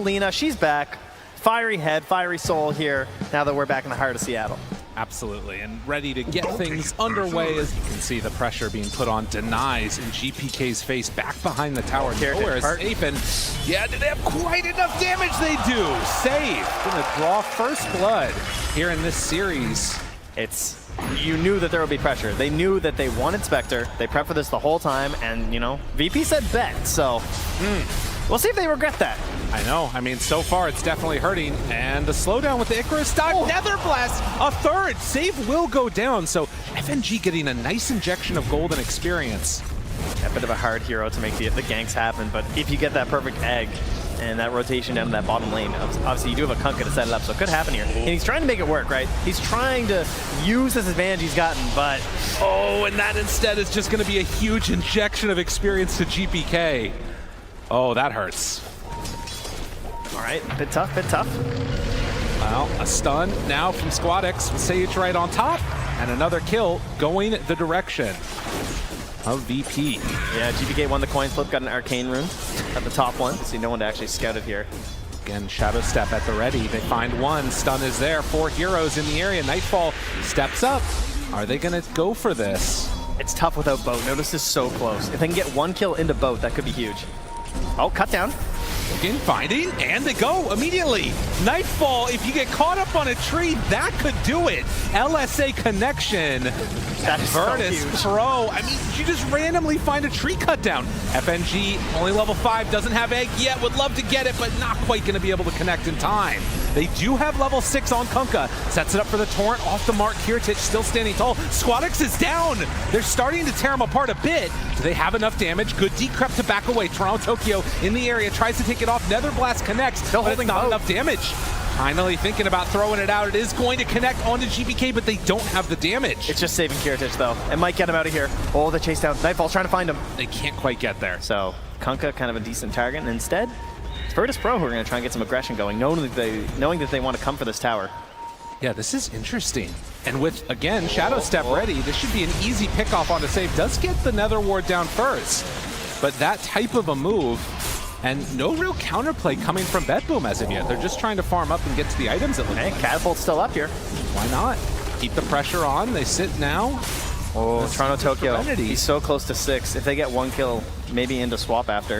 Lena, she's back. Fiery head, fiery soul here, now that we're back in the heart of Seattle. Absolutely, and ready to get things underway. As you can see, the pressure being put on denies in GPK's face, back behind the tower. Nowhere is safe, and yeah, do they have quite enough damage? They do. Save, gonna draw first blood here in this series. You knew that there would be pressure. They knew that they wanted Spectre. They prepped for this the whole time, and, you know, VP said bet, so we'll see if they regret that. I know. I mean, so far it's definitely hurting. And the slowdown with the Icarus stock. Oh. Nether Blast, a third. Save will go down. So FNG getting a nice injection of gold and experience. A bit of a hard hero to make the ganks happen, but if you get that perfect egg and that rotation down to that bottom lane, obviously you do have a Kunkka to set it up, so it could happen here. And he's trying to make it work, right? He's trying to use this advantage he's gotten, but... Oh, and that instead is just going to be a huge injection of experience to GPK. Oh, that hurts. All right, bit tough, bit tough. Well, a stun now from SquadX with Sage right on top, and another kill going the direction of VP. Yeah, GPK won the coin flip, got an arcane rune at the top one, so no one to actually scout it here. Again, Shadow Step at the ready. They find one, stun is there, 4 heroes in the area. Nightfall steps up. Are they gonna go for this? It's tough without boat. Notice is so close. If they can get one kill into boat, that could be huge. Oh, cut down. Again, finding, and they go immediately. Nightfall, if you get caught up on a tree, that could do it. LSA connection. That is Virtus so Pro. I mean, you just randomly find a tree cut down. FNG, only level 5, doesn't have egg yet. Would love to get it, but not quite going to be able to connect in time. They do have level 6 on Kunkka. Sets it up for the Torrent. Off the mark, Kiritich still standing tall. SquadX is down. They're starting to tear him apart a bit. Do they have enough damage? Good decrep to back away. Toronto Tokyo in the area, tries to take it off. Nether Blast connects, still but it's not enough damage. Finally thinking about throwing it out. It is going to connect onto GPK, but they don't have the damage. It's just saving Kiritich, though. It might get him out of here. Oh, the chase down. Nightfall's trying to find him. They can't quite get there. So, Kunkka, kind of a decent target. And instead, it's Virtus Pro who are going to try and get some aggression going, knowing that they want to come for this tower. Yeah, this is interesting. And with, again, Shadow Step ready, this should be an easy pickoff on the save. Does get the Nether Ward down first. But that type of a move, and no real counterplay coming from Bedboom as of yet. They're just trying to farm up and get to the items. Hey, Catapult's still up here. Why not? Keep the pressure on. They sit now. Oh, Toronto Tokyo. He's so close to 6. If they get one kill, maybe into swap after.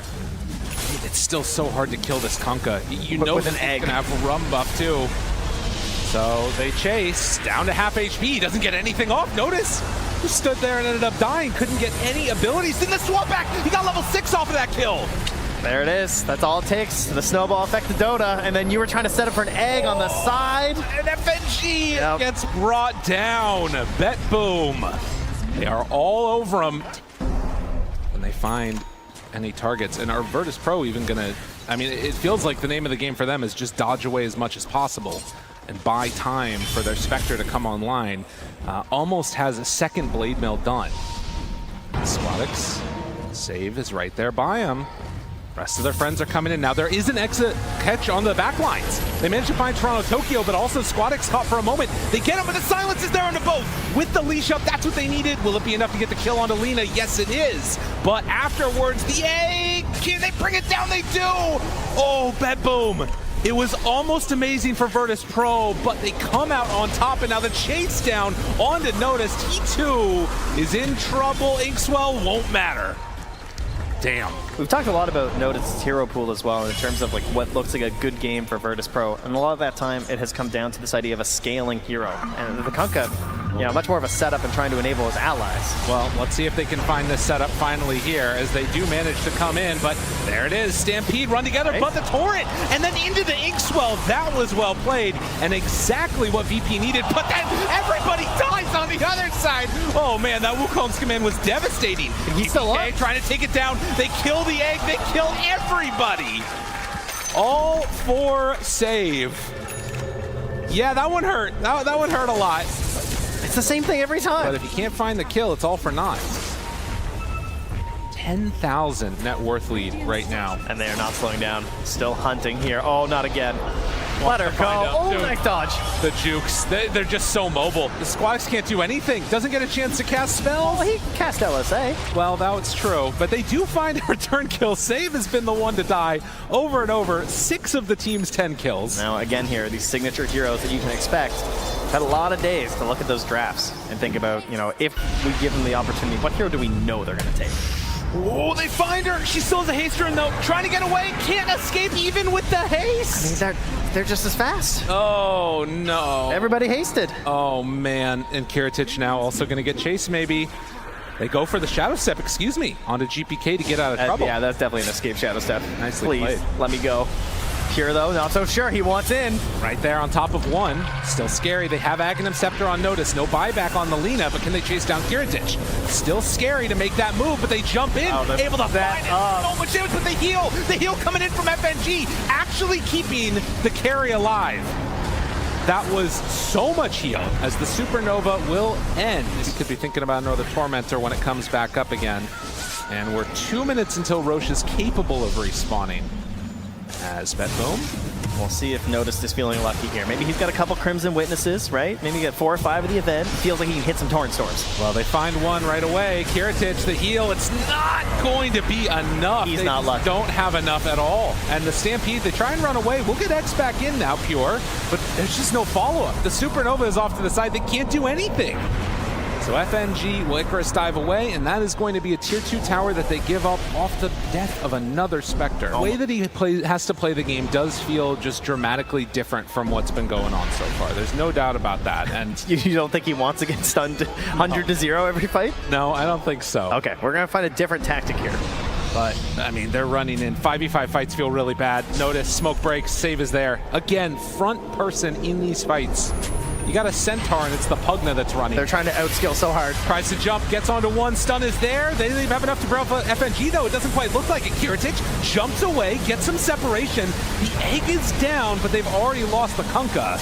It's still so hard to kill this Kunkka. You know with an egg. Gonna have a rum buff too. So they chase down to half HP. He doesn't get anything off. Notice who stood there and ended up dying. Couldn't get any abilities. Then the swap back. He got level 6 off of that kill. There it is. That's all it takes. The snowball effect to Dota, and then you were trying to set up for an egg on the side. And FNG gets brought down. Bedboom. They are all over him when they find any targets. And are Virtus Pro even gonna, I mean, it feels like the name of the game for them is just dodge away as much as possible and buy time for their Spectre to come online. Almost has a second Blade Mill done. SquadX, save is right there by him. Rest of their friends are coming in. Now there is an exit catch on the back lines. They managed to find Toronto Tokyo, but also SquadX caught for a moment. They get him, but the silence is there on the boat. With the leash up, that's what they needed. Will it be enough to get the kill onto Lena? Yes, it is. But afterwards, the egg, can they bring it down? They do. Oh, Bedboom. It was almost amazing for Virtus Pro, but they come out on top, and now the chase down onto Notice. T2 is in trouble. Inkswell won't matter. Damn. We've talked a lot about Notice's hero pool as well in terms of like what looks like a good game for Virtus Pro, and a lot of that time it has come down to this idea of a scaling hero. And the Kunkka, you know, much more of a setup and trying to enable his allies. Well, let's see if they can find this setup finally here as they do manage to come in, but there it is. Stampede run together, but the Torrent, and then into the Inkswell. That was well played and exactly what VP needed, but then everybody dies on the other side. Oh man, that Wukong's command was devastating. He's still up. Trying to take it down. They kill the egg, they kill everybody. All for save. Yeah, that one hurt. That one hurt a lot. It's the same thing every time. But if you can't find the kill, it's all for naught. 10,000 net worth lead right now. And they are not slowing down. Still hunting here. Oh, not again. Let her go. Oh, nice dodge. The jukes, they're just so mobile. The Squawks can't do anything. Doesn't get a chance to cast spells. Well, he cast LSA. Well, that's true. But they do find a return kill. Save has been the one to die over and over. 6 of the team's 10 kills. Now, again here, these signature heroes that you can expect. Had a lot of days to look at those drafts and think about, you know, if we give them the opportunity, what hero do we know they're going to take? Oh, they find her. She still has a haste rune, though. Trying to get away. Can't escape even with the haste. I mean, they're just as fast. Oh, no. Everybody hasted. Oh, man. And Kiritich now also going to get chased, maybe. They go for the Shadow Step, excuse me, onto GPK to get out of trouble. Yeah, that's definitely an escape Shadow Step. Nicely played. Please, let me go. Pure, though, not so sure. He wants in. Right there on top of one. Still scary. They have Aghanim Scepter on notice. No buyback on the Lina, but can they chase down Kiritich? Still scary to make that move, but they jump in. Able to find it. So much damage, but the heal coming in from FNG, actually keeping the carry alive. That was so much heal as the Supernova will end. You could be thinking about another Tormentor when it comes back up again. And we're 2 minutes until Roche is capable of respawning. As BetBoom. We'll see if Notice is feeling lucky here. Maybe he's got a couple Crimson Witnesses, right? Maybe get 4 or 5 of the event. Feels like he can hit some Torrent Storms. Well, they find one right away. Kiritich, the heal. It's not going to be enough. He's not lucky. They don't have enough at all. And the Stampede, they try and run away. We'll get X back in now, Pure. But there's just no follow-up. The Supernova is off to the side. They can't do anything. So FNG will Icarus dive away, and that is going to be a tier 2 tower that they give up off the death of another Spectre. The way that he has to play the game does feel just dramatically different from what's been going on so far. There's no doubt about that. And you don't think he wants to get stunned 100 to 0 every fight? No, I don't think so. Okay, we're going to find a different tactic here. But, I mean, they're running in. 5v5 fights feel really bad. Notice, smoke breaks, save is there. Again, front person in these fights. You got a Centaur, and it's the Pugna that's running. They're trying to outskill so hard. Tries to jump, gets onto one, stun is there. They didn't even have enough to bring up FNG, though. It doesn't quite look like it. Kiritich jumps away, gets some separation. The egg is down, but they've already lost the Kunkka.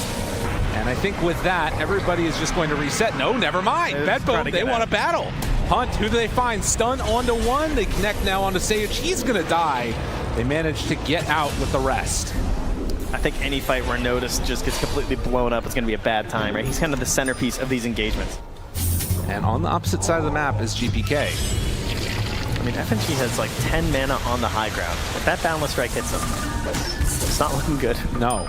And I think with that, everybody is just going to reset. No, never mind. BetBoom, they want to battle. Hunt, who do they find? Stun onto one. They connect now onto Sage. He's going to die. They manage to get out with the rest. I think any fight where Notice just gets completely blown up is going to be a bad time, right? He's kind of the centerpiece of these engagements. And on the opposite side of the map is GPK. I mean, FNG has like 10 mana on the high ground. If that Boundless Strike hits him, it's not looking good. No.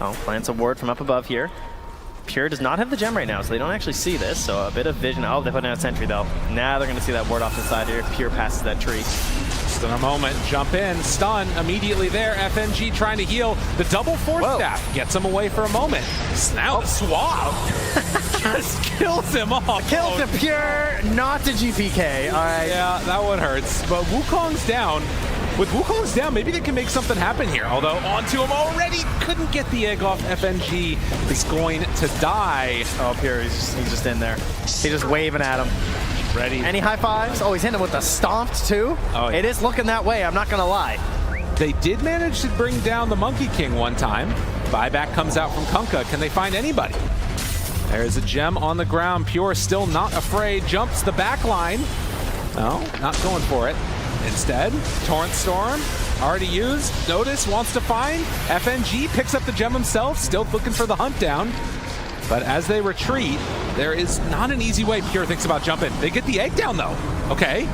Oh, plants a ward from up above here. Pure does not have the gem right now, so they don't actually see this, so a bit of vision. Oh, they put down a sentry, though. Now they're going to see that ward off the side here. Pure passes that tree. Just in a moment, jump in, stun, immediately there. FNG trying to heal. The double force staff gets him away for a moment. Now the swab just kills him off. Kills to Pure, not to GPK. All right. Yeah, that one hurts. But Wukong's down. With Wukong's down, maybe they can make something happen here. Although onto him already, couldn't get the egg off. FNG is going to die. Oh, Pure, he's just in there. He's just waving at him. Ready. Any high fives? Oh, he's hitting him with the stomped too. Oh, yeah. It is looking that way, I'm not gonna lie. They did manage to bring down the Monkey King one time. Buyback comes out from Kunkka. Can they find anybody? There's a gem on the ground. Pure still not afraid. Jumps the back line. No, not going for it. Instead, Torrent Storm, already used. Notice wants to find. FNG picks up the gem himself, still looking for the hunt down. But as they retreat, there is not an easy way Pure thinks about jumping. They get the egg down, though. Okay.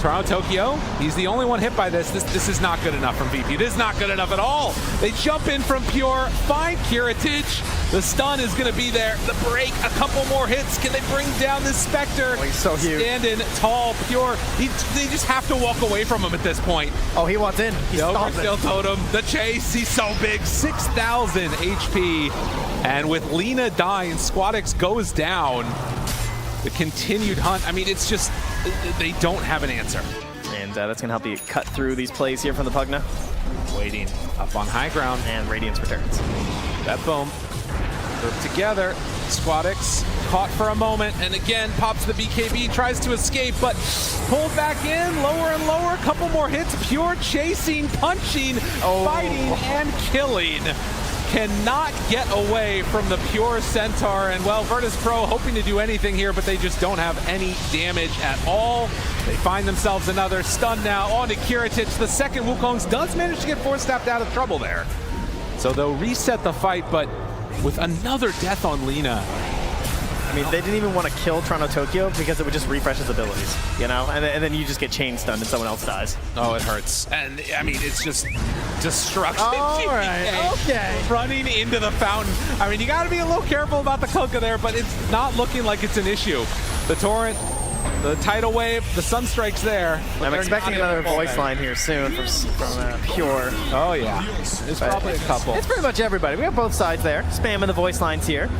Toronto Tokyo, he's the only one hit by this. This is not good enough from VP. This is not good enough at all. They jump in from Pure, find Kiritich. The stun is going to be there. The break, a couple more hits. Can they bring down this Spectre? Oh, he's so huge. Standing tall, Pure. They just have to walk away from him at this point. Oh, he wants in. He's still totem. The chase, he's so big. 6,000 HP. And with Lina dying, Squadix goes down. The continued hunt, I mean, it's just, they don't have an answer. And that's going to help you cut through these plays here from the Pugna. Waiting up on high ground. And Radiance returns. BetBoom. Group together. Squadix caught for a moment, and again pops the BKB, tries to escape, but pulled back in, lower and lower, couple more hits. Pure chasing, punching, fighting, and killing. cannot get away from the pure Centaur, and well, Virtus Pro hoping to do anything here, but they just don't have any damage at all. They find themselves another stun now onto Kiritich. The second Wukong's does manage to get four-stepped out of trouble there. So they'll reset the fight, but with another death on Lina. I mean, they didn't even want to kill Toronto Tokyo because it would just refresh his abilities, you know? And then you just get chain stunned and someone else dies. Oh, it hurts. And, I mean, it's just destruction. All right, okay. Running into the fountain. I mean, you got to be a little careful about the Kunkka there, but it's not looking like it's an issue. The Torrent, the tidal wave, the Sunstrike's there. I'm expecting another voice line here soon from Pure. Oh, yeah. There's probably a couple. It's pretty much everybody. We have both sides there, spamming the voice lines here.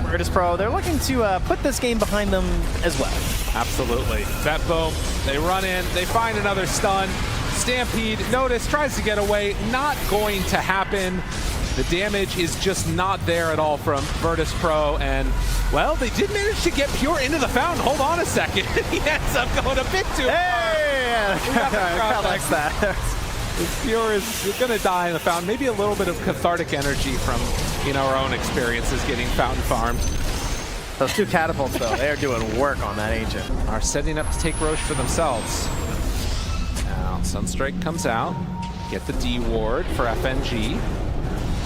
Virtus Pro, they're looking to put this game behind them as well. Absolutely. Bet Boom, they run in, they find another stun. Stampede, notice, tries to get away, not going to happen. The damage is just not there at all from Virtus Pro, and, well, they did manage to get Pure into the fountain. Hold on a second. He ends up going a bit too far. I like that. Pure is going to die in the fountain. Maybe a little bit of cathartic energy from, you know, our own experiences getting fountain farmed. Those two catapults, though, they are doing work on that Ancient. Are setting up to take Roche for themselves. Now, Sunstrike comes out. Get the D ward for FNG.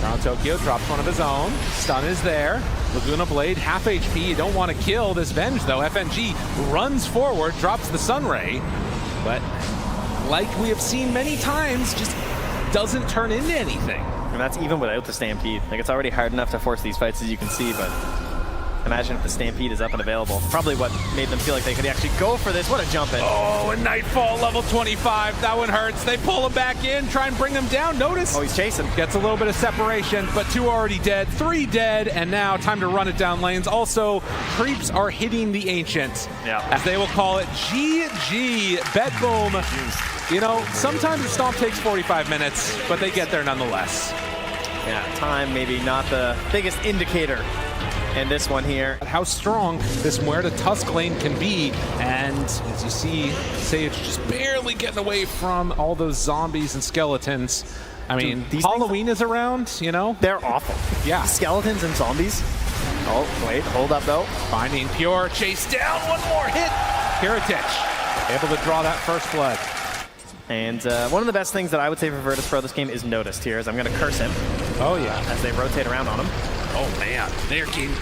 Toronto Tokyo drops one of his own. Stun is there. Laguna Blade, half HP. You don't want to kill this Venge, though. FNG runs forward, drops the Sunray. But like we have seen many times, just doesn't turn into anything. And that's even without the Stampede. Like, it's already hard enough to force these fights, as you can see, but imagine if the Stampede is up and available. Probably what made them feel like they could actually go for this. What a jump in. Oh, and Nightfall, level 25. That one hurts. They pull him back in, try and bring him down. Notice. Oh, he's chasing. Gets a little bit of separation, but two already dead, three dead, and now time to run it down lanes. Also, creeps are hitting the Ancient, as they will call it. GG, Bet Boom. You know, sometimes the stomp takes 45 minutes, but they get there nonetheless. Yeah, time maybe not the biggest indicator in this one here. How strong this Muerta Tusk lane can be, and as you see, Sage just barely getting away from all those zombies and skeletons. I mean, Halloween is around, you know? They're awful. Yeah. Skeletons and zombies. Oh, wait, hold up though. Finding Pure, chase down, one more hit. Kiritich, able to draw that first blood. And one of the best things that I would say for Virtus Pro this game is noticed here, is I'm going to curse him. Oh, yeah. As they rotate around on him. Oh, man. They're getting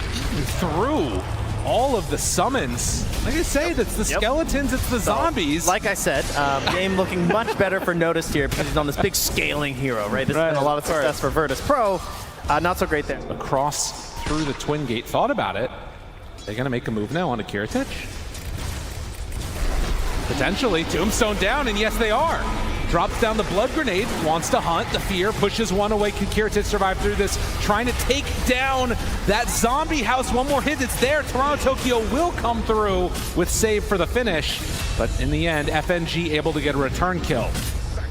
through all of the summons. Like I say, that's the skeletons, it's the zombies. Like I said, game looking much better for Noticed here because he's on this big scaling hero, right? This has been a lot of success for Virtus Pro. Not so great there. Across through the Twin Gate, thought about it. They're going to make a move now onto Kiritich. Potentially, Tombstone down, and yes, they are. Drops down the blood grenade, wants to hunt. The fear pushes one away. Can Kiritich survive through this? Trying to take down that zombie house. One more hit, it's there. Toronto Tokyo will come through with save for the finish. But in the end, FNG able to get a return kill.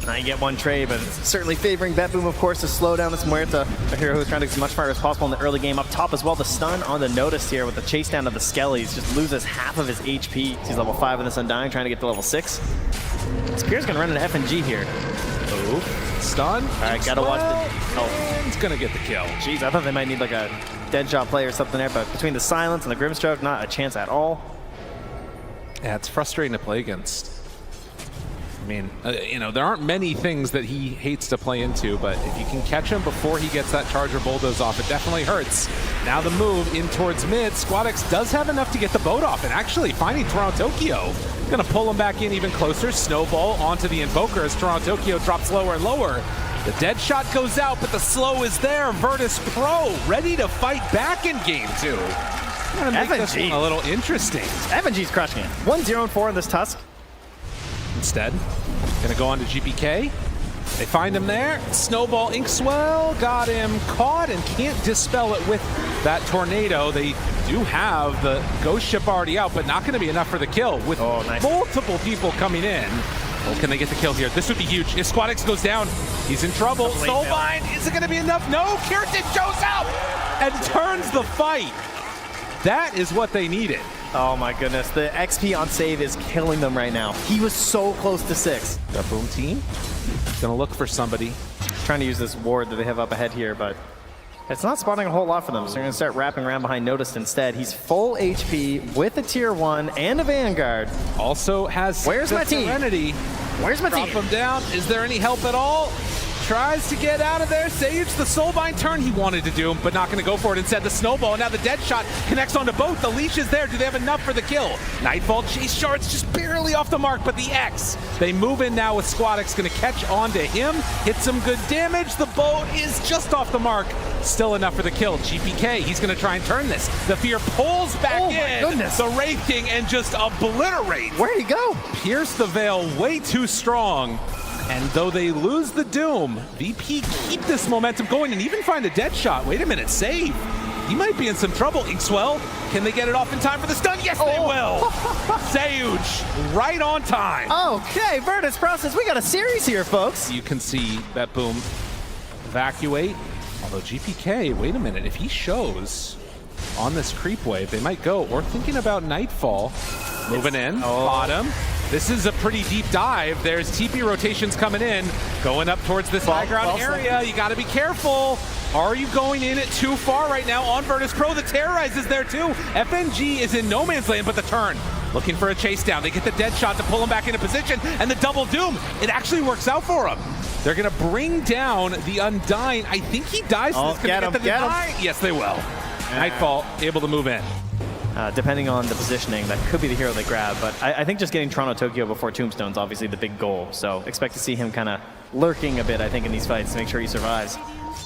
Now you get one trade, but it's certainly favoring Bet Boom, of course, to slow down this Muerta, a hero who's trying to get as much fire as possible in the early game. Up top as well, the stun on the Notice here with the chase down of the Skellies. Just loses half of his HP. He's level 5 in this Undying, trying to get to level 6. Spear's gonna run into FNG here. Oh, stun. All right, gotta watch the... Oh, it's gonna get the kill. Jeez, I thought they might need like a dead shot play or something there, but between the silence and the Grimstroke, not a chance at all. Yeah, it's frustrating to play against. I mean, you know, there aren't many things that he hates to play into, but if you can catch him before he gets that Charger Bulldoze off, it definitely hurts. Now the move in towards mid. SquadX does have enough to get the boat off, and actually finding Toronto Tokyo. Gonna pull him back in even closer. Snowball onto the Invoker as Toronto Tokyo drops lower and lower. The dead shot goes out, but the slow is there. Virtus Pro ready to fight back in game 2. Gonna make this one a little interesting. FNG's crushing it. 1-0-4 in this Tusk. Instead, gonna go on to GPK. They find him there. Snowball Inkswell got him caught and can't dispel it with that tornado. They do have the ghost ship already out, but not gonna be enough for the kill with multiple people coming in. Well, can they get the kill here? This would be huge. If SquadX goes down, he's in trouble. Soulbind, is it gonna be enough? No, Kiritich shows up and turns the fight. That is what they needed. Oh my goodness, the XP on save is killing them right now. He was so close to 6. The Boom team gonna look for somebody. Trying to use this ward that they have up ahead here, but It's not spawning a whole lot for them, so they're going to start wrapping around behind Noticed instead. He's full HP with a tier 1 and a Vanguard. Also has Where's my team? Serenity. Where's my Drop team? him down. Is there any help at all? Tries to get out of there. Sage, the Soulbind turn he wanted to do, but not going to go for it. Instead, the Snowball. Now the Dead Shot connects onto both. The leash is there. Do they have enough for the kill? Nightfall chase shards just barely off the mark, but the X. They move in now with Squadix. Going to catch onto him. Hit some good damage. The boat is just off the mark. Still enough for the kill. GPK, he's going to try and turn this. The Fear pulls back in. Goodness. The Wraith King and just obliterates. Where'd he go? Pierce the Veil way too strong. And though they lose the Doom, VP keep this momentum going and even find a dead shot. Wait a minute, save. He might be in some trouble. Inkswell, can they get it off in time for the stun? Yes, they will. Sage, right on time. Okay, Virtus Process, we got a series here, folks. You can see that Boom evacuate. Although GPK, wait a minute, if he shows on this creep wave, they might go. Or thinking about Nightfall, moving in, bottom. This is a pretty deep dive. There's TP rotations coming in, going up towards this high ground area. You got to be careful. Are you going in it too far right now on Virtus Pro? The Terrorize is there too. FNG is in no man's land, but the turn. Looking for a chase down. They get the dead shot to pull him back into position, and the double Doom. It actually works out for him. They're going to bring down the Undying. I think he dies. Get him, get him. Yes, they will. Nightfall able to move in. Depending on the positioning, that could be the hero they grab, but I think just getting Toronto Tokyo before Tombstone's obviously the big goal, so expect to see him kind of lurking a bit, I think, in these fights to make sure he survives.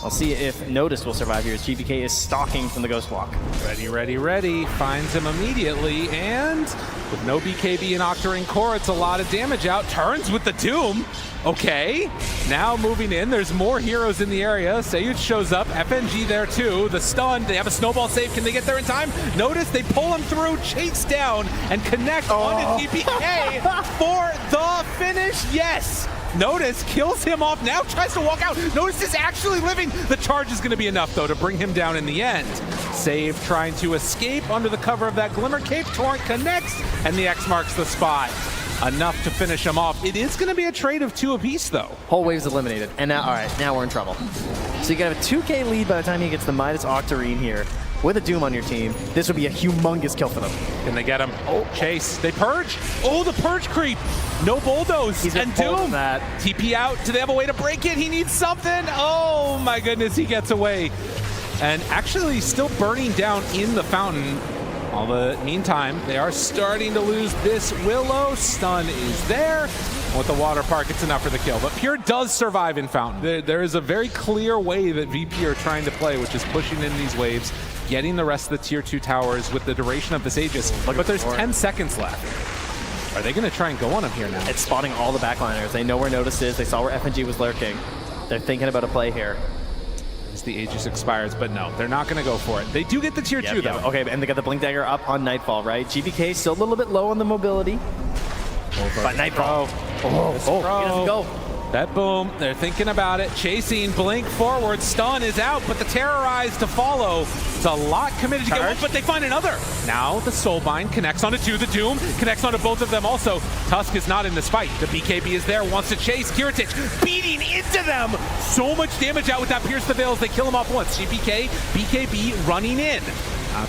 I'll see if Noticed will survive here as GPK is stalking from the Ghost Walk. Ready, ready, ready. Finds him immediately, and with no BKB and Octarine Core, it's a lot of damage out. Turns with the Doom. Okay, now moving in. There's more heroes in the area. Sayuj shows up. FNG there too. The stun. They have a snowball save. Can they get there in time? Notice they pull him through, chase down, and connect onto GPK for the finish. Yes. Notice kills him off, now tries to walk out. Notice is actually living. The charge is going to be enough, though, to bring him down in the end. Save trying to escape under the cover of that Glimmer Cape. Torrent connects, and the X marks the spot. Enough to finish him off. It is going to be a trade of 2 apiece, though. Whole wave's eliminated, and now, all right, now we're in trouble. So you can have a 2K lead by the time he gets the Midas Octarine here. With a Doom on your team, this would be a humongous kill for them. Can they get him? Oh, chase. They purge. Oh, the purge creep. No bulldoze. He's and Doom. That. TP out. Do they have a way to break it? He needs something. Oh my goodness, he gets away. And actually still burning down in the fountain. All the meantime, they are starting to lose this Willow. Stun is there. With the water park, it's enough for the kill. But Pure does survive in fountain. There is a very clear way that VP are trying to play, which is pushing in these waves, getting the rest of the tier 2 towers with the duration of this Aegis. But there's 10 seconds left. Are they going to try and go on him here now? It's spotting all the backliners. They know where Notice is. They saw where FNG was lurking. They're thinking about a play here. As the Aegis expires, but no, they're not going to go for it. They do get the tier 2, though. Okay, and they got the Blink Dagger up on Nightfall, right? GPK still a little bit low on the mobility. But Nightfall. He doesn't go. That Boom, they're thinking about it. Chasing, blink forward, stun is out, but the Terrorize to follow. It's a lot committed to get one, but they find another. Now the Soulbind connects onto 2, the Doom connects onto both of them also. Tusk is not in this fight. The BKB is there, wants to chase. Kiritich beating into them. So much damage out with that Pierce the Veils. They kill him off once. GPK, BKB running in.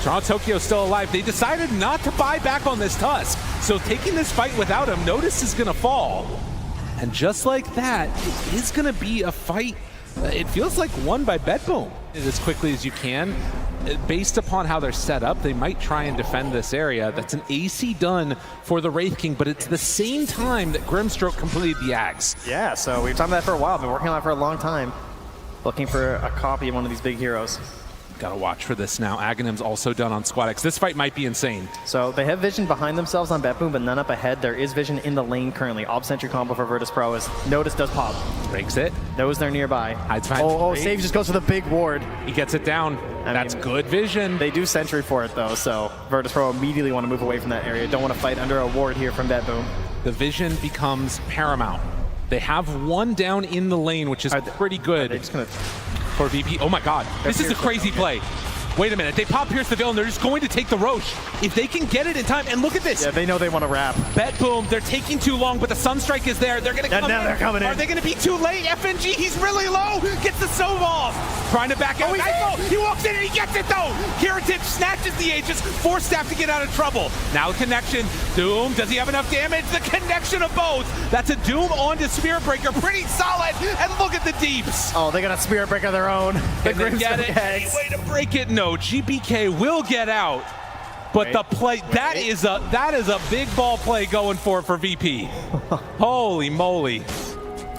Toronto Tokyo still alive. They decided not to buy back on this Tusk. So taking this fight without him, Notice is going to fall. And just like that, it is going to be a fight. It feels like won by BetBoom. As quickly as you can. Based upon how they're set up, they might try and defend this area. That's an AC done for the Wraith King, but it's the same time that Grimstroke completed the Axe. Yeah, so we've talked about that for a while. Been working on it for a long time. Looking for a copy of one of these big heroes. Gotta watch for this now. Aghanim's also done on Squadix. This fight might be insane. So they have vision behind themselves on BetBoom, but none up ahead. There is vision in the lane currently. Ob Sentry combo for Virtus Pro is Notice does pop. Breaks it. Knows they're nearby. Hides behind Save just goes for the big ward. He gets it down. That's good vision. They do Sentry for it though, so Virtus Pro immediately want to move away from that area. Don't want to fight under a ward here from BetBoom. The vision becomes paramount. They have one down in the lane, which is pretty good. They're just gonna... For VP. Oh my god. This is a crazy play. wait a minute. They pop Pierce the Veil, and they're just going to take the Roche. If they can get it in time, and look at this. Yeah, they know they want to wrap. Bet Boom, they're taking too long, but the Sunstrike is there. They're going to come now in. They're coming in. Are they going to be too late? FNG, he's really low. Gets the snowballs. Trying to back out. He walks in and he gets it, though. Kiritich snatches the Aegis. Force Staff to get out of trouble. Now the connection. Doom, does he have enough damage? The connection of both. That's a Doom onto Spirit Breaker. Pretty solid. And look at the deeps. Oh, they got a Spirit Breaker of their own. Can they get it? Any way to break it? No. GBK will get out. But the play, that is a big ball play going for VP. Holy moly.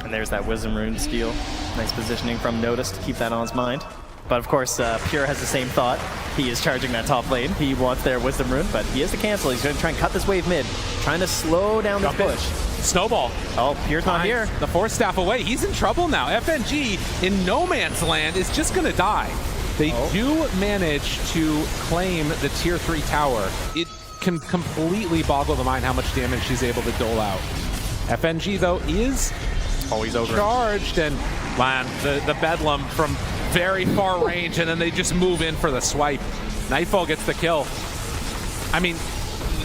And there's that Wisdom Rune steal. Nice positioning from Notice to keep that on his mind. But of course, Pure has the same thought. He is charging that top lane. He wants their Wisdom Rune, but he has to cancel. He's going to try and cut this wave mid, trying to slow down this push. Snowball. Oh, Pure's not here. The Force Staff away. He's in trouble now. FNG in no man's land is just going to die. They do manage to claim the tier 3 tower. It can completely boggle the mind how much damage she's able to dole out. FNG, though, is always over charged, and man, the Bedlam from very far range, and then they just move in for the swipe. Nightfall gets the kill. I mean,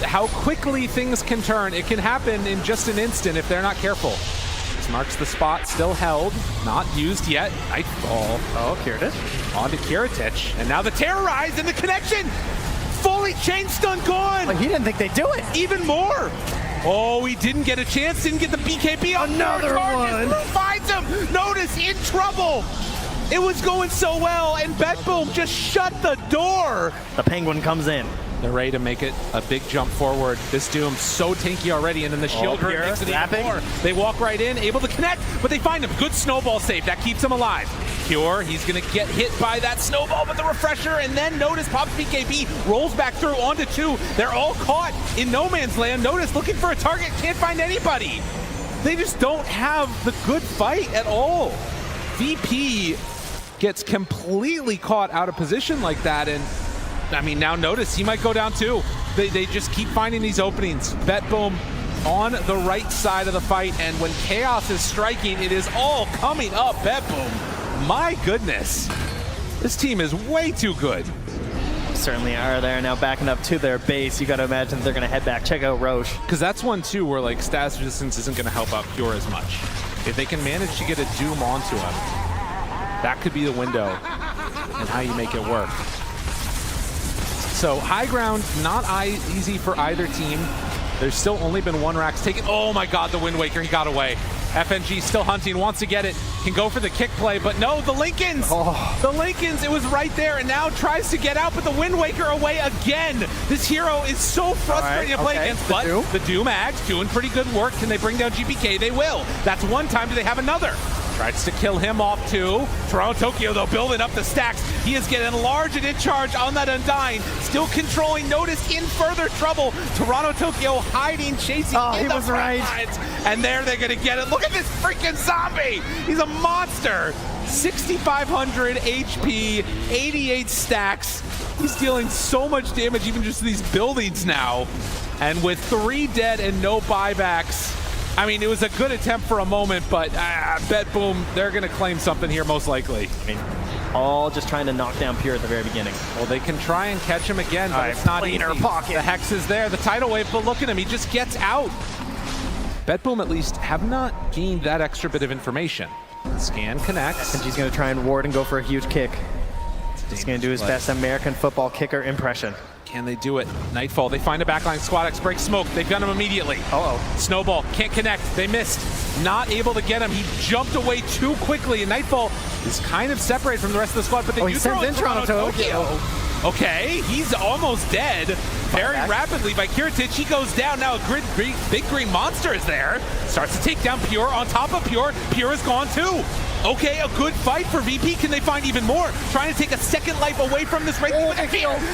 how quickly things can turn. It can happen in just an instant if they're not careful. This marks the spot, still held, not used yet. Nightfall. Oh, Kiritich. On to Kiritich, and now the Terrorize and the connection. Fully chain stun gone. Like, he didn't think they'd do it. Even more. Oh, he didn't get a chance, didn't get the BKB. Another one. Finds him. Notice in trouble. It was going so well, and Bet Boom just shut the door. The Penguin comes in. They're ready to make it a big jump forward. This Doom so tanky already, and then the shield Pure makes it even more. They walk right in, able to connect, but they find him. Good snowball save. That keeps him alive. Pure, he's going to get hit by that snowball with the refresher, and then Notice pops BKB, rolls back through onto 2. They're all caught in no man's land. Notice looking for a target, can't find anybody. They just don't have the good fight at all. VP gets completely caught out of position like that, and I mean, now Notice he might go down too. They just keep finding these openings. Bet Boom on the right side of the fight, and when Chaos is striking, it is all coming up. Bet Boom, my goodness, this team is way too good. Certainly are. There now backing up to their base. You got to imagine they're going to head back. Check out Roche. Because that's one too where like status resistance isn't going to help out Pure as much. If they can manage to get a Doom onto him, that could be the window and how you make it work. So high ground, not easy for either team. There's still only been one Rax taken. Oh my God, the Wind Waker, he got away. FNG still hunting, wants to get it, can go for the kick play, but no, the Lincolns! Oh. The Lincolns, it was right there, and now tries to get out, but the Wind Waker away again. This hero is so frustrating to play against, but the Doom Ags doing pretty good work. Can they bring down GPK? They will. That's one time. Do they have another? Tries to kill him off too. Toronto Tokyo, though, building up the stacks. He is getting large and in charge on that Undying. Still controlling. Notice in further trouble. Toronto Tokyo hiding, chasing in the front lines. And there they're going to get it. Look at this freaking zombie. He's a monster. 6,500 HP, 88 stacks. He's dealing so much damage even just to these buildings now. And with 3 dead and no buybacks, I mean, it was a good attempt for a moment, but Bet Boom, they're going to claim something here most likely. I mean, all just trying to knock down Pure at the very beginning. Well, they can try and catch him again, but it's not easy. Pocket. The Hex is there, the tidal wave, but look at him, he just gets out. Bet Boom at least have not gained that extra bit of information. Scan connects. And she's going to try and ward and go for a huge kick. He's going to do his best American football kicker impression. Can they do it? Nightfall, they find a backline. SquadX breaks smoke. They've got him immediately. Snowball, can't connect. They missed. Not able to get him. He jumped away too quickly, and Nightfall is kind of separated from the rest of the squad, but they do throw in Toronto Tokyo. Okay, he's almost dead. Very rapidly by Kiritich. He goes down. Now a big green monster is there. Starts to take down Pure. On top of Pure, Pure is gone too. Okay, a good fight for VP. Can they find even more? Trying to take a second life away from this race.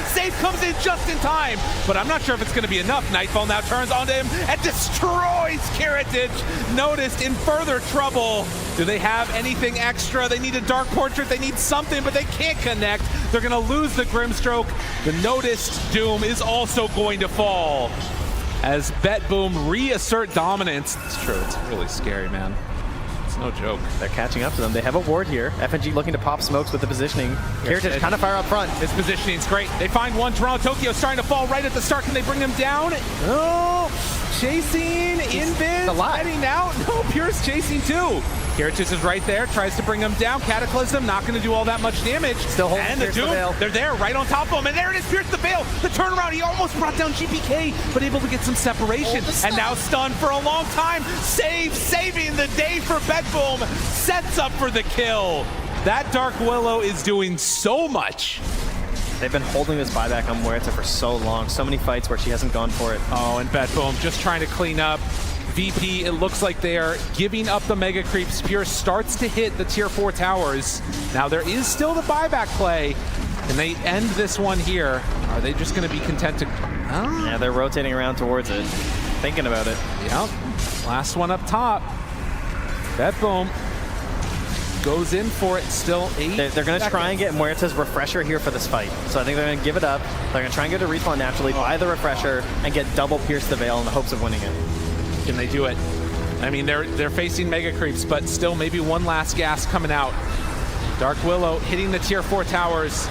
Save comes in just in time, but I'm not sure if it's going to be enough. Nightfall now turns onto him and destroys Kiritich. Noticed in further trouble. Do they have anything extra? They need a Dark Portrait. They need something, but they can't connect. They're going to lose the Grimstroke. The Noticed Doom is also going to fall as Bet Boom reassert dominance. It's true. It's really scary, man. It's no joke. They're catching up to them. They have a ward here. FNG looking to pop smokes with the positioning. Heritage kind of far up front. His positioning's great. They find one. Toronto Tokyo starting to fall right at the start. Can they bring him down? Oh, chasing, Invis, heading out. No, Pure's chasing too. Heritage is right there, tries to bring him down. Cataclysm not going to do all that much damage. Still holding and the Doom, they're there right on top of him. And there it is, Pierce the Veil. The turnaround, he almost brought down GPK, but able to get some separation. And now stunned for a long time. Saving the day for Bedboom. Sets up for the kill. That Dark Willow is doing so much. They've been holding this buyback on Muerta for so long. So many fights where she hasn't gone for it. Oh, and Bedboom just trying to clean up. VP, it looks like they are giving up the mega creeps. Pure starts to hit the tier 4 towers. Now there is still the buyback play, and they end this one here. Are they just going to be content to... Oh. Yeah, they're rotating around towards it, thinking about it. Yep. Last one up top. Bedboom goes in for it, still 8 They're going to try and get Muerta's refresher here for this fight. So I think they're going to give it up. They're going to try and get a respawn naturally, buy the refresher, and get double Pierce the Veil in the hopes of winning it. Can they do it? I mean, they're facing mega creeps, but still maybe one last gas coming out. Dark Willow hitting the tier 4 towers.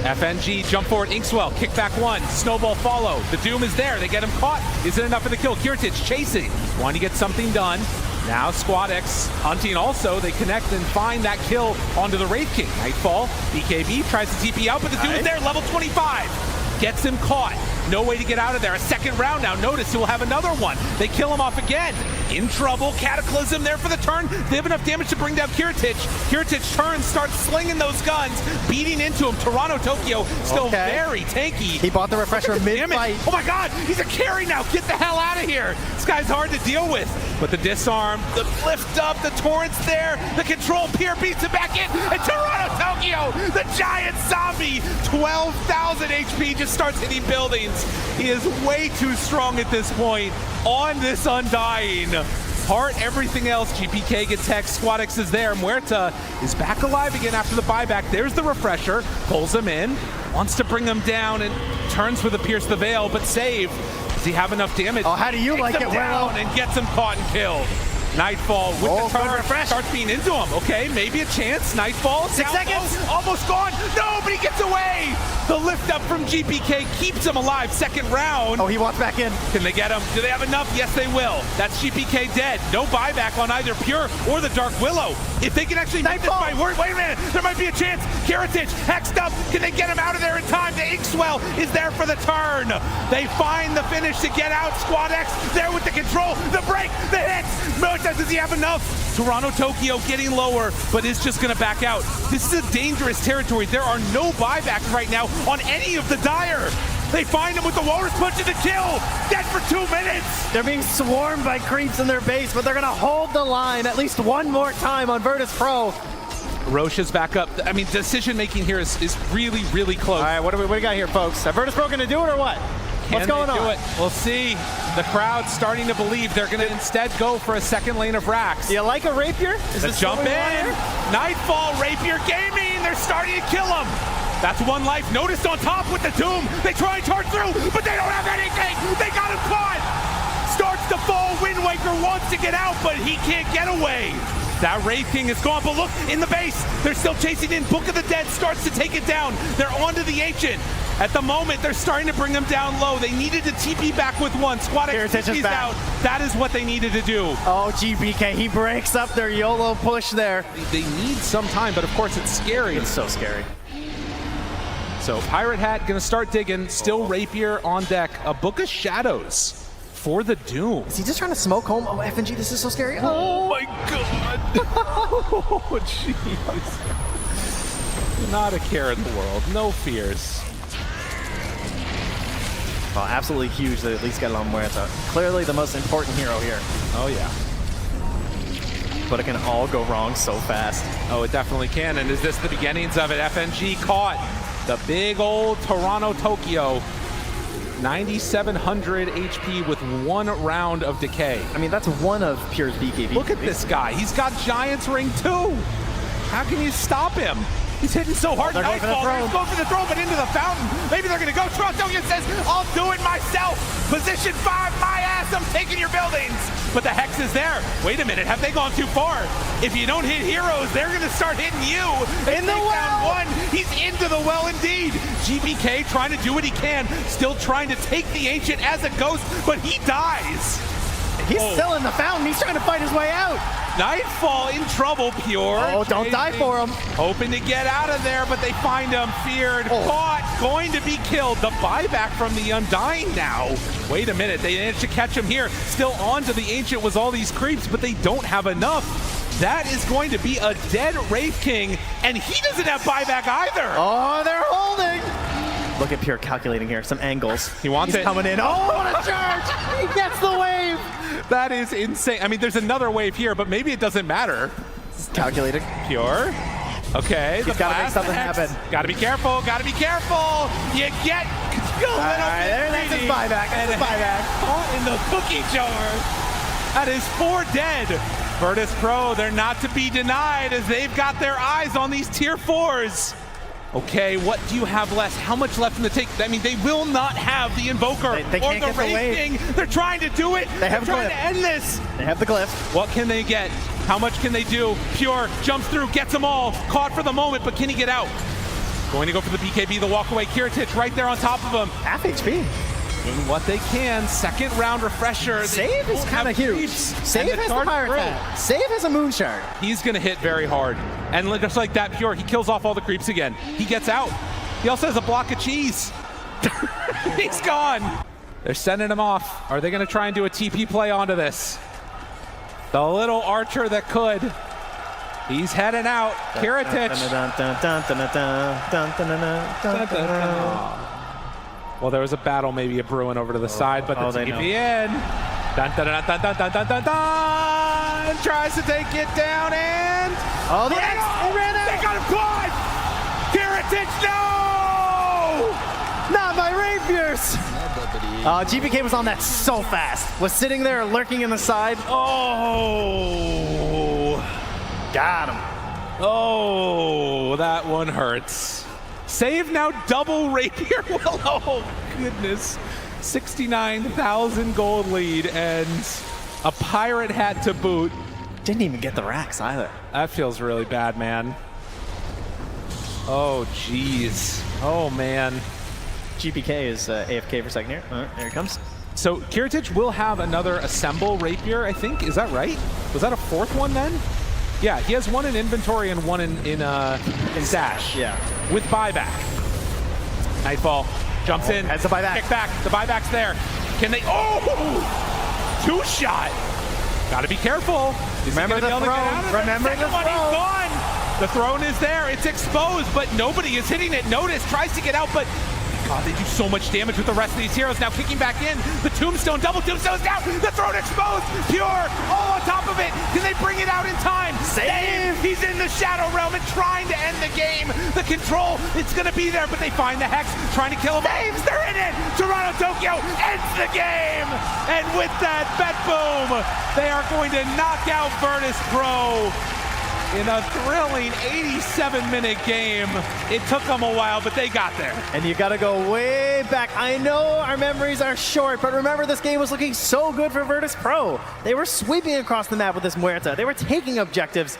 FNG jump forward, Inkswell, kick back one, snowball follow. The Doom is there, they get him caught. Is it enough for the kill? Kiritich chasing, wanting to get something done. Now Squad X hunting also, they connect and find that kill onto the Wraith King. Nightfall, BKB tries to TP out, but the Doom is there, level 25. Gets him caught. No way to get out of there. A second round now. Notice he will have another one. They kill him off again. In trouble. Cataclysm there for the turn. They have enough damage to bring down Kiritich. Kiritich turns, starts slinging those guns, beating into him. Toronto Tokyo still very tanky. He bought the refresher mid-fight. Oh my god, he's a carry now. Get the hell out of here. This guy's hard to deal with. But the disarm, the lift up, the torrent's there, the control, Pierre beats him back in, and Toronto Tokyo, the giant zombie, 12,000 HP, just starts hitting buildings. He is way too strong at this point on this Undying. Heart, everything else. GPK gets hexed. Squad X is there. Muerta is back alive again after the buyback. There's the refresher. Pulls him in. Wants to bring him down and turns for the Pierce the Veil, but save. Does he have enough damage? Oh, how do you like it, down and gets him caught and killed. Nightfall with the turn, starts being into him. Okay, maybe a chance. Nightfall, 6 seconds, almost gone. No, but he gets away. The lift up from GPK keeps him alive. Second round. Oh, he walks back in. Can they get him? Do they have enough? Yes, they will. That's GPK dead. No buyback on either Pure or the Dark Willow. If they can actually make this fight work, wait a minute, there might be a chance. Kiritich, hexed up. Can they get him out of there in time? The Inkswell is there for the turn. They find the finish to get out. Squad X there with the control, the break, the hits. Does he have enough? Toronto Tokyo getting lower, but is just going to back out. This is a dangerous territory. There are no buybacks right now on any of the Dire. They find him with the Walrus Punch to the kill. Dead for 2 minutes. They're being swarmed by creeps in their base, but they're going to hold the line at least one more time on Virtus Pro. Roche is back up. I mean, decision making here is really, really close. All right, what do we got here, folks? Is Virtus Pro going to do it or what? What's going on? We'll see. The crowd's starting to believe they're going to instead go for a second lane of racks. Do you like a rapier? Is this jump in? Nightfall, Rapier Gaming. They're starting to kill him. That's one life. Noticed on top with the Doom. They try and charge through, but they don't have anything. They got him caught. Starts to fall. Wind Waker wants to get out, but he can't get away. That Wraith King is gone, but look, in the base, they're still chasing in. Book of the Dead starts to take it down. They're onto the Ancient. At the moment, they're starting to bring them down low. They needed to TP back with one. Squad X TP's out. That is what they needed to do. Oh, GPK, he breaks up their YOLO push there. They need some time, but of course it's scary. It's so scary. So Pirate Hat gonna start digging. Still Rapier on deck. A Book of Shadows for the Doom. Is he just trying to smoke home? Oh, FNG, this is so scary. Oh my god. Oh, jeez. Not a care in the world. No fears. Well, absolutely huge that at least got it on Muerta. Clearly the most important hero here. Oh, yeah. But it can all go wrong so fast. Oh, it definitely can. And is this the beginnings of it? FNG caught the big old Toronto Tokyo. 9,700 HP with 1 round of decay. I mean, that's one of Pure's BKB. Look at this guy. He's got Giant's Ring too. How can you stop him? He's hitting so hard. They're going for the throw. He's going for the throw, but into the fountain. Maybe they're going to go. Toronto says, I'll do it myself. Position 5, my ass. I'm taking your buildings. But the Hex is there. Wait a minute, have they gone too far? If you don't hit heroes, they're gonna start hitting you. In the well! One, he's into the well indeed. GBK trying to do what he can, still trying to take the Ancient as a ghost, but he dies. He's still in the fountain. He's trying to fight his way out. Nightfall in trouble, Pure. Oh, don't die for him. Hoping to get out of there, but they find him. Feared, caught, going to be killed. The buyback from the Undying now. Wait a minute, they managed to catch him here. Still onto the Ancient with all these creeps, but they don't have enough. That is going to be a dead Wraith King, and he doesn't have buyback either. Oh, they're holding. Look at Pure calculating here, some angles. He wants He's it. coming in. Oh, what a charge! He gets the wave. That is insane. I mean, there's another wave here, but maybe it doesn't matter. Calculating. Pure. Okay. He's got to make something happen. Gotta be careful. Gotta be careful. You get a little bit that's his buyback. That's his buyback. Caught in the cookie jar. That is 4 dead. Virtus Pro, they're not to be denied as they've got their eyes on these tier 4s. Okay, what do you have left? How much left in the tank? I mean, they will not have the Invoker they or can't the get the Wraith wave. King. They're trying to do it. They have They're the trying glyph. to end this. They have the glyph. What can they get? How much can they do? Pure jumps through, gets them all. Caught for the moment, but can he get out? Going to go for the BKB, the walk away. Kiritich right there on top of him. Half HP. Doing what they can. Second round refresher. Save is kind of huge. Save has the fire attack. Save has a moon shard. He's going to hit very hard. And just like that, Pure, he kills off all the creeps again. He gets out. He also has a block of cheese. He's gone. They're sending him off. Are they going to try and do a TP play onto this? The little archer that could. He's heading out. Kiritich. Well, there was a battle, maybe a brewing over to the side, but the TP in. Dun, dun, dun, dun, dun, dun, dun, dun, dun. Tries to take it down and... Oh, the X! He ran out! They got him caught! Kiritich, no! Not my rapiers! GBK was on that so fast. Was sitting there lurking in the side. Oh! Got him. Oh, that one hurts. Save now double rapier. Well, oh goodness. 69,000 gold lead and a pirate hat to boot. Didn't even get the racks either. That feels really bad, man. Oh, jeez. Oh, man. GPK is AFK for a second here. There he comes. So Kiritich will have another Assemble Rapier, I think. Is that right? Was that a 4th one then? Yeah, he has one in inventory and one in stash. Yeah. With buyback. Nightfall jumps in. Has the buyback. Kick back. The buyback's there. Can they? Oh! 2-shot. Got to be careful. Remember the throne. Remember the throne. He's gone. The throne is there. It's exposed, but nobody is hitting it. Notice tries to get out, but God, they do so much damage with the rest of these heroes. Now kicking back in. The tombstone, double tombstone is down. The throne exposed. Pure, all on top of it. Can they bring it out in time? Save. He's in the Shadow Realm and trying to end the game. The control, it's going to be there, but they find the Hex, trying to kill him. Saves, they're in it. Toronto Tokyo ends the game. And with that, Bet Boom, they are going to knock out Virtus Pro in a thrilling 87-minute game. It took them a while, but they got there. And you got to go way back. I know our memories are short, but remember this game was looking so good for Virtus Pro. They were sweeping across the map with this Muerta. They were taking objectives.